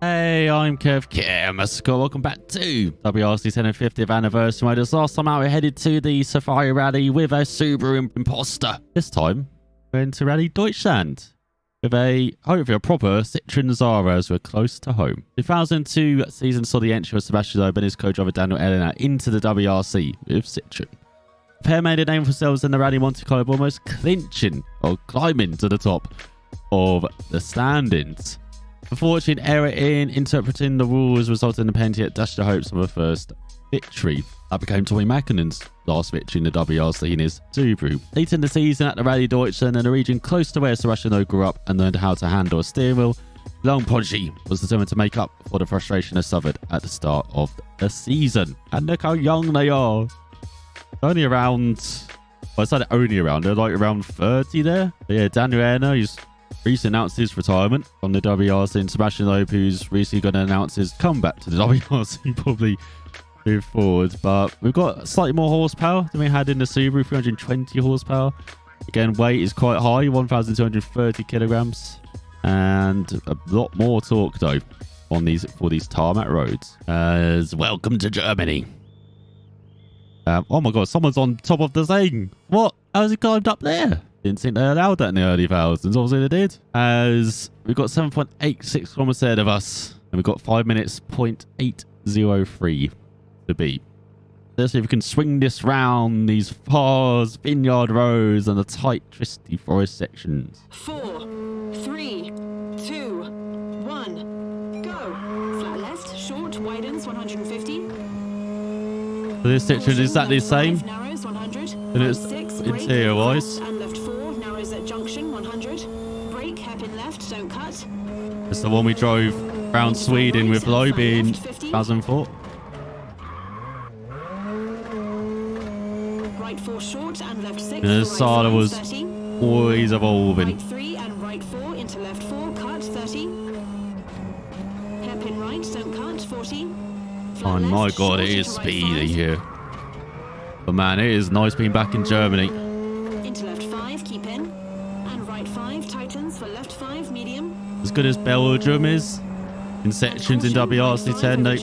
Hey, I'm Kev Scott. Welcome back to WRC 1050th anniversary. This last time out, we headed to the Safari Rally with a Subaru Imposter. This time, we're into Rally Deutschland with hopefully a proper Citroen Zara as we're close to home. 2002 season saw the entry of Sebastian Loeb and his co-driver Daniel Elena into the WRC with Citroen. The pair made a name for themselves in the Rally Monte Carlo, almost clinching or climbing to the top of the standings. Unfortunately, an error in interpreting the rules resulted in the penalty that dashed the hopes of a first victory. That became Tommy Mäkinen's last victory in the WRC in his Subaru. Late in the season at the Rally Deutschland, in a region close to where Sebastian Loeb grew up and learned how to handle a steering wheel, the young prodigy was determined to make up for the frustration they suffered at the start of the season. And look how young they are. Only around... Well, I said only around. They're like around 30 there. But yeah, Daniel Elena, he's recently announced his retirement from the WRC, and Sebastian Loeb, who's recently going to announce his comeback to the WRC, probably move forward. But we've got slightly more horsepower than we had in the Subaru, 320 horsepower. Again, weight is quite high, 1,230 kilograms, and a lot more torque though on for these tarmac roads. Welcome to Germany. Oh my god, someone's on top of the thing. What? How's he climbed up there? Didn't think they allowed that in the early thousands. Obviously they did. As we've got 7.86 kilometers ahead of us, and we've got 5 minutes 0.803 to beat. Let's see if we can swing this round these farms, vineyard roads, and the tight, twisty forest sections. 4, 3, 2, 1, go. Flat left, short, widens 150. So this section is exactly the same. Narrows 100. And it's interior wise. And left 4, narrows at junction 100. Brake, hairpin left, don't cut. It's the one we drove around Sweden with Loeb in 2004. Right 4 short and left 6. The Sala was always evolving. Right 3 and right 4 into left 4, cut 30. Hairpin right, don't cut 40. Oh my god, it is speedy here. But man, it is nice being back in Germany. Into left 5, keep in. And right 5, tightens for left 5, medium. As good as Belgium is in sections in WRC 10, they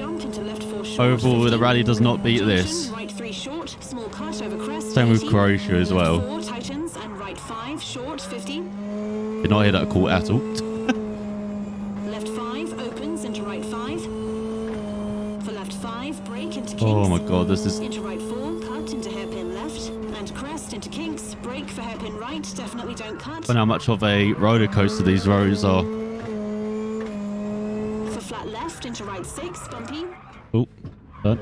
overall the rally does not beat this. Right 3 short, small cut over crest. Same with Croatia as well. 4 tightens and right 5 short 50. Did not hear that call at all. Left 5 opens into right 5. For left 5, brake into kinks. Oh my god, this is... Into right 4, cut into hairpin left. And crest into kinks. Brake for hairpin right, definitely don't cut. I know how much of a roller coaster these roads are. For flat left into right 6, bumpy. Oh, done.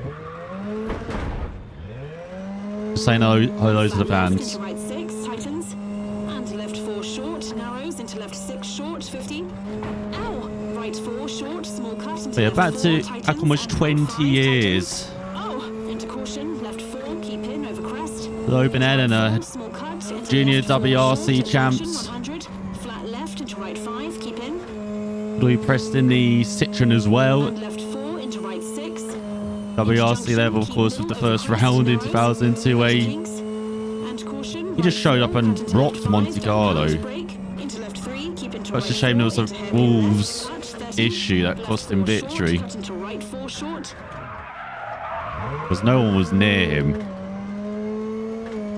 Just saying hello to the fans. Into right 6, tightens. And left 4 short, narrows into left 6 short, 50. Ow! Right 4 short, small cut into So yeah, back left to 4, tightens, back almost and 20 5 years. tightens. Oh! Into caution, left 4, keep in over crest. Loeb and Elena, Small cut, into junior left 4, WRC short, champs. 100. Flat left into right 5, keep in. Blue pressed in the Citroen as well. And left 4 into right 6. WRC level, of course, with the first round in 2002 where he just showed up and rocked Monte Carlo. Such a shame there was a rules issue that cost him victory, because no one was near him.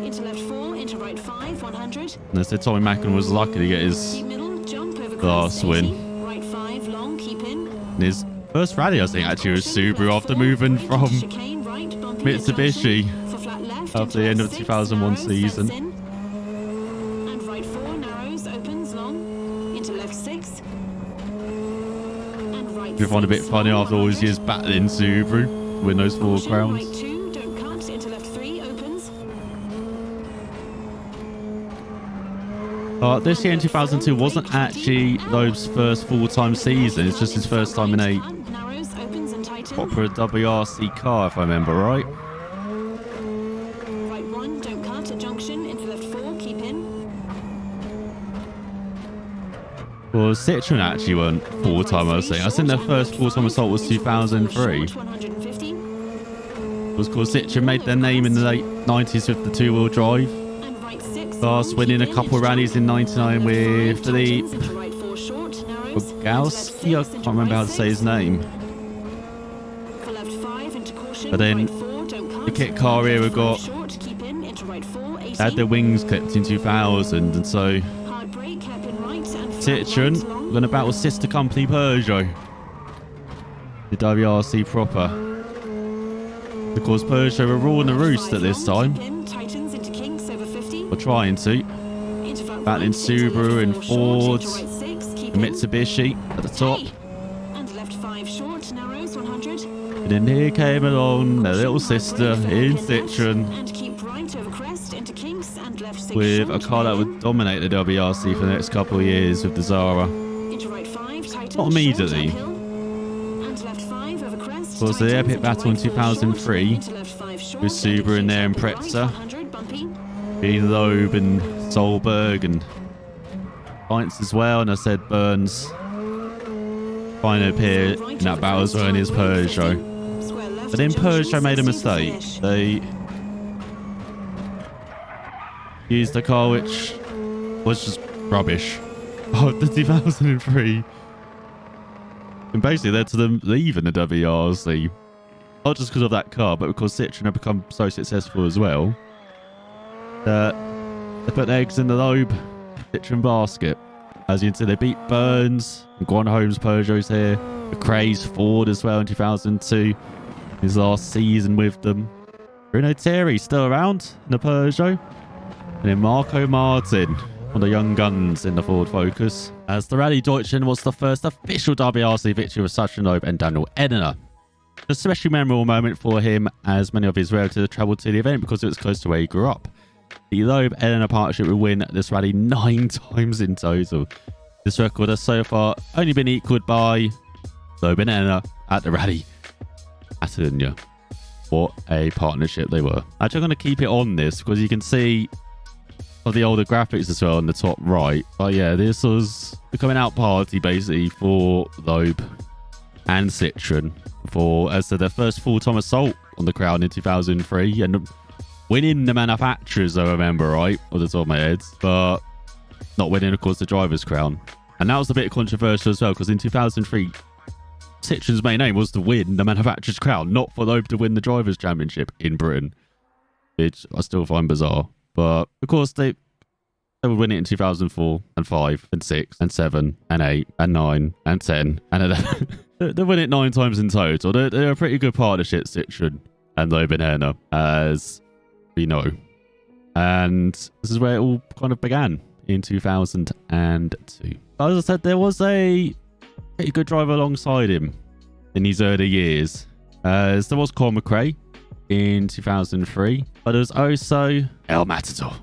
Into left 4, into right 5, 100. And they said Tommy Mäkinen was lucky to get his Keep middle, jump over last crest, 80. win. Right 5, long, keep in. And his first rally, I think, actually was Subaru after moving from Mitsubishi after the end of the 2001 season. And right 4 narrows, opens long into left 6. And right We find a bit 6, funny long, after all these 100. years battling Subaru, win those 4 Caution, crowns. Right 2, don't cut into left 3, opens. This year in 2002 wasn't actually Loeb's first full-time season. It's just his first time in a Narrows, opens and tightens. proper WRC car, if I remember right. Right 1, don't cut at junction into left 4, keep in. Well, Citroen actually weren't full-time, I was saying. I think their first full-time assault was 2003. Of course, Citroen made their name in the late 90s with the two-wheel drive. Last winning a couple of rallies in 99 with the Bogowski? I can't remember how to say his name. For left 5 into caution. But then right 4, don't cut. the kit car here have got Short, keep in into right 4, 80. they had their wings clipped in 2000, and so Hard brake, hairpin right and flat Citroen right long. going to battle sister company Peugeot, the WRC proper. Of course, Peugeot were ruling the roost at this time, Tightens into kinks over 50. or trying to, Into flat battling right, into Subaru left and 4 short, Fords, into right 6, keep and in. Mitsubishi at the top. Hey. And left 5 short, narrows 100. And then here came along their little sister in Citroen, And keep right over crest into kinks and left 6 with a short, car that would dominate the WRC for the next couple of years with the Zara. into right 5, tighten, Not immediately. short, uphill. And left 5 over crest, Was the tightens epic into battle in right 4 2003 short, into left 5 short, with Subaru in there and right, Pretzer, 100, bumpy. being Loeb and Solberg and Heinz as well. And I said Burns trying to appear in that battle as well in his Peugeot. Square left But then at junction, Peugeot made a 60 for mistake. finish. They used a car which was just rubbish after 2003. And basically led to them leaving the WRC. Not just because of that car, but because Citroen had become so successful as well that they put their eggs in the Loeb Citroen basket. As you can see, they beat Burns and Guan Holmes Peugeot's here. McRae's Ford as well in 2002. His last season with them. Bruno Thierry still around in the Peugeot. And then Marco Martin on the young guns in the Ford Focus. As the Rally Deutschland was the first official WRC victory with Sachin Loeb and Daniel Edner. An especially memorable moment for him, as many of his relatives travelled to the event because it was close to where he grew up. The Loeb-Edner partnership would win this rally 9 times in total. This record has so far only been equalled by Loeb and Edner at the Rally Catalonia. What a partnership they were. Actually, I'm going to keep it on this because you can see of the older graphics as well on the top right. But yeah, this was the coming out party basically for Loeb and Citroen for, as I said, their first full-time assault on the crown in 2003 and winning the manufacturers, I remember, right, off the top of my head, but not winning, of course, the driver's crown. And that was a bit controversial as well because in 2003 Citroen's main aim was to win the manufacturer's crown, not for Loeb to win the driver's championship in Britain, which I still find bizarre. But of course, they would win it in 2004 and 5 and 6 and 7 and 8 and 9 and 10 and 11. They win it 9 times in total. They're a pretty good partnership, Citroen and Loeb and Edner, as we know. And this is where it all kind of began in 2002. As I said, there was a pretty good driver alongside him in his early years. As there was Colin McRae in 2003, but there was also El Matador,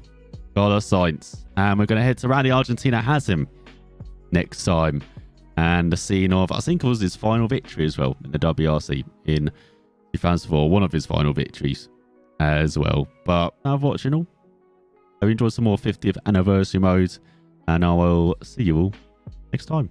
Carlos Sainz. And we're going to head to Rally Argentina has him next time. And the scene of, I think it was his final victory as well in the WRC in 2004. One of his final victories as well. But now I've watched it all. I enjoyed some more 50th anniversary modes. And I will see you all next time.